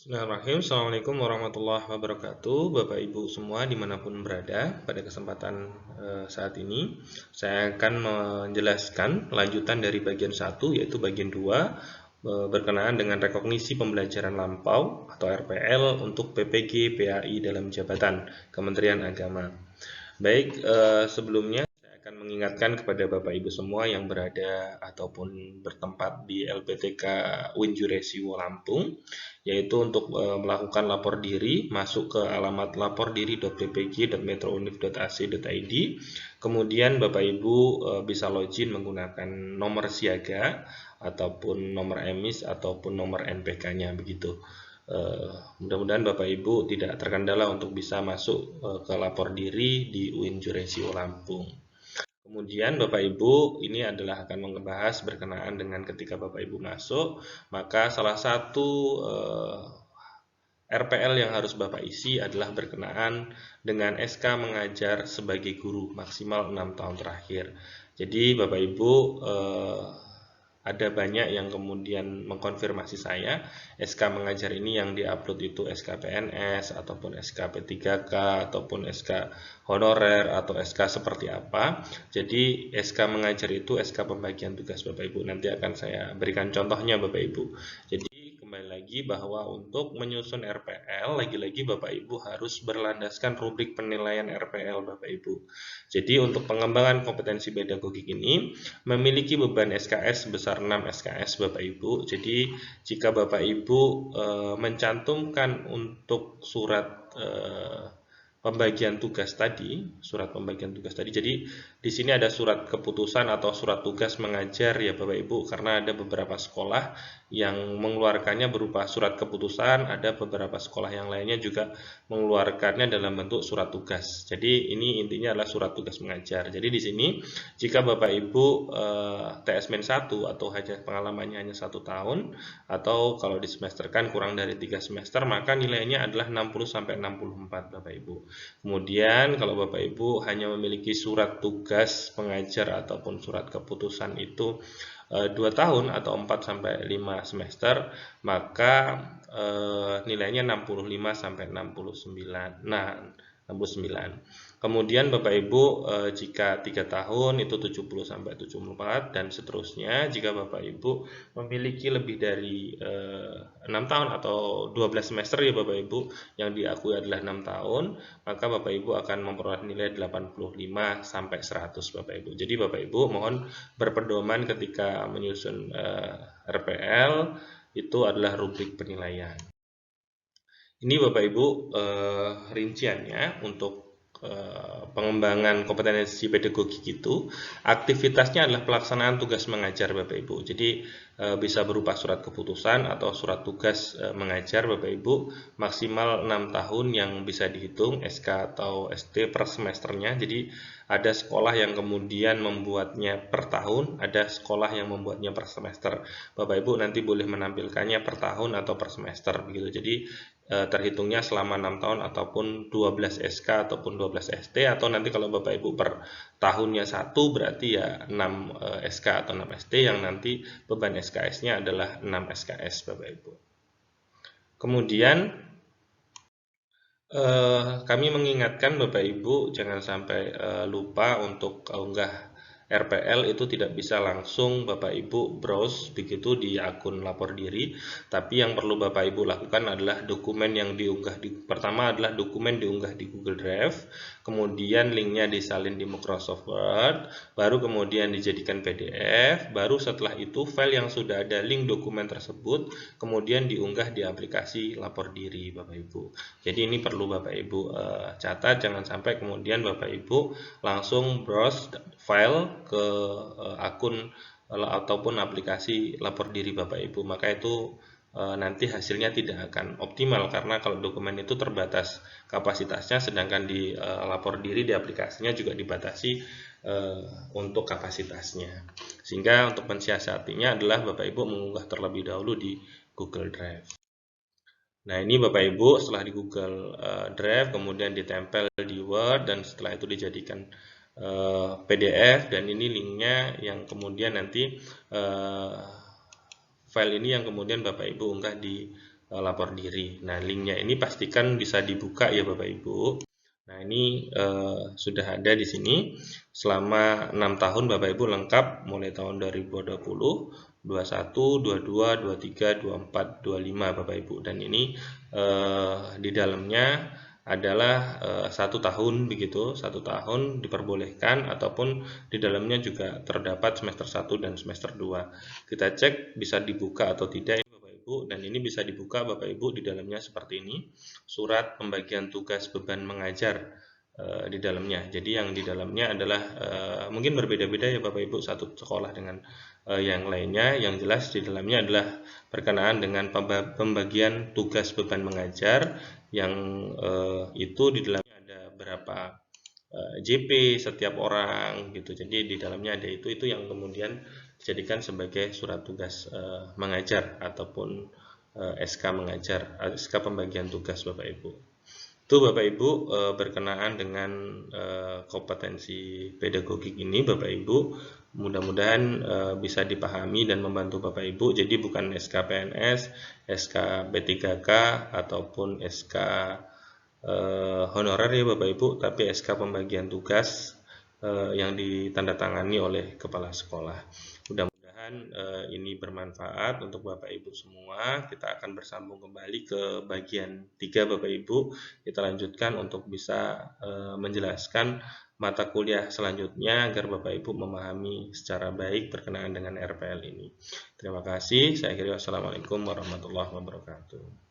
Bismillahirrahmanirrahim. Assalamualaikum warahmatullahi wabarakatuh. Bapak Ibu semua dimanapun berada, pada kesempatan saat ini saya akan menjelaskan lanjutan dari bagian 1, yaitu bagian 2 berkenaan dengan rekognisi pembelajaran lampau atau RPL untuk PPG PAI dalam jabatan Kementerian Agama. Baik, sebelumnya saya akan mengingatkan kepada Bapak Ibu semua yang berada ataupun bertempat di LPTK Winjuresio Lampung, yaitu untuk melakukan lapor diri, masuk ke alamat lapordiri.ppg.metrouniv.ac.id. Kemudian Bapak Ibu bisa login menggunakan nomor siaga ataupun nomor emis ataupun nomor NPK-nya begitu. Mudah-mudahan Bapak Ibu tidak terkendala untuk bisa masuk ke lapor diri di UIN Juresio Lampung. Kemudian Bapak Ibu ini adalah akan membahas berkenaan dengan ketika Bapak Ibu masuk, maka salah satu RPL yang harus Bapak isi adalah berkenaan dengan SK mengajar sebagai guru maksimal 6 tahun terakhir. Jadi Bapak Ibu ada banyak yang kemudian mengkonfirmasi saya, SK mengajar ini yang diupload itu SK PNS ataupun SK P3K ataupun SK honorer atau SK seperti apa. Jadi SK mengajar itu SK pembagian tugas Bapak Ibu. Nanti akan saya berikan contohnya Bapak Ibu. Jadi kembali lagi bahwa untuk menyusun RPL, lagi-lagi Bapak Ibu harus berlandaskan rubrik penilaian RPL Bapak Ibu. Jadi untuk pengembangan kompetensi pedagogik ini memiliki beban SKS sebesar 6 SKS Bapak Ibu. Jadi jika Bapak Ibu mencantumkan untuk surat pembagian tugas tadi, jadi di sini ada surat keputusan atau surat tugas mengajar ya Bapak Ibu, karena ada beberapa sekolah yang mengeluarkannya berupa surat keputusan, ada beberapa sekolah yang lainnya juga mengeluarkannya dalam bentuk surat tugas. Jadi ini intinya adalah surat tugas mengajar. Jadi di sini jika Bapak Ibu TS-1 atau pengalamannya hanya 1 tahun, atau kalau disemesterkan kurang dari 3 semester, maka nilainya adalah 60-64 Bapak Ibu. Kemudian kalau Bapak Ibu hanya memiliki surat tugas pengajar ataupun surat keputusan itu 2 tahun atau 4-5 semester, maka nilainya 65-69. Nah, 69. Kemudian Bapak Ibu jika 3 tahun itu 70-74 dan seterusnya. Jika Bapak Ibu memiliki lebih dari 6 tahun atau 12 semester ya Bapak Ibu, yang diakui adalah 6 tahun, maka Bapak Ibu akan memperoleh nilai 85-100 Bapak Ibu. Jadi Bapak Ibu mohon berpedoman ketika menyusun RPL itu adalah rubrik penilaian. Ini Bapak Ibu rinciannya untuk pengembangan kompetensi pedagogik itu. Aktivitasnya adalah pelaksanaan tugas mengajar Bapak Ibu. Jadi bisa berupa surat keputusan atau surat tugas mengajar Bapak Ibu, maksimal 6 tahun yang bisa dihitung SK atau ST per semesternya. Jadi ada sekolah yang kemudian membuatnya per tahun, ada sekolah yang membuatnya per semester. Bapak Ibu nanti boleh menampilkannya per tahun atau per semester begitu. Jadi terhitungnya selama 6 tahun ataupun 12 SK ataupun 12 ST, atau nanti kalau Bapak Ibu per tahunnya 1 berarti ya 6 SK atau 6 ST, yang nanti beban SKS-nya adalah 6 SKS Bapak Ibu. Kemudian kami mengingatkan Bapak Ibu jangan sampai lupa untuk unggah RPL itu tidak bisa langsung Bapak Ibu browse begitu di akun lapor diri, tapi yang perlu Bapak Ibu lakukan adalah dokumen yang diunggah pertama adalah dokumen diunggah di Google Drive, kemudian linknya disalin di Microsoft Word, baru kemudian dijadikan PDF, baru setelah itu file yang sudah ada link dokumen tersebut kemudian diunggah di aplikasi lapor diri Bapak Ibu. Jadi ini perlu Bapak Ibu catat, jangan sampai kemudian Bapak Ibu langsung browse file ke akun ataupun aplikasi lapor diri Bapak Ibu, maka itu nanti hasilnya tidak akan optimal, karena kalau dokumen itu terbatas kapasitasnya, sedangkan di lapor diri di aplikasinya juga dibatasi untuk kapasitasnya. Sehingga untuk mensiasatinya adalah Bapak Ibu mengunggah terlebih dahulu di Google Drive. Nah, ini Bapak Ibu setelah di Google Drive kemudian ditempel di Word dan setelah itu dijadikan PDF, dan ini linknya yang kemudian nanti file ini yang kemudian Bapak Ibu unggah di lapor diri. Nah, linknya ini pastikan bisa dibuka ya Bapak Ibu. Nah, ini sudah ada di sini selama 6 tahun Bapak Ibu lengkap mulai tahun 2020, 21, 22, 23, 24, 25 Bapak Ibu. Dan ini di dalamnya adalah 1 tahun begitu, 1 tahun diperbolehkan ataupun di dalamnya juga terdapat semester 1 dan semester 2. Kita cek bisa dibuka atau tidak ini Bapak Ibu, dan ini bisa dibuka Bapak Ibu di dalamnya seperti ini. Surat pembagian tugas beban mengajar di dalamnya. Jadi yang di dalamnya adalah mungkin berbeda-beda ya Bapak Ibu satu sekolah dengan yang lainnya. Yang jelas di dalamnya adalah berkenaan dengan pembagian tugas beban mengajar yang itu di dalamnya ada berapa JP setiap orang gitu. Jadi di dalamnya ada itu yang kemudian dijadikan sebagai surat tugas mengajar ataupun SK mengajar, SK pembagian tugas Bapak Ibu. Itu Bapak Ibu berkenaan dengan kompetensi pedagogik ini Bapak Ibu. Mudah-mudahan bisa dipahami dan membantu Bapak Ibu. Jadi bukan SK PNS, SK B3K ataupun SK honorer ya Bapak Ibu, tapi SK pembagian tugas yang ditandatangani oleh kepala sekolah. Mudah-mudahan ini bermanfaat untuk Bapak Ibu semua. Kita akan bersambung kembali ke bagian 3 Bapak Ibu. Kita lanjutkan untuk bisa menjelaskan mata kuliah selanjutnya agar Bapak Ibu memahami secara baik berkenaan dengan RPL ini. Terima kasih. Saya akhiri wassalamualaikum warahmatullahi wabarakatuh.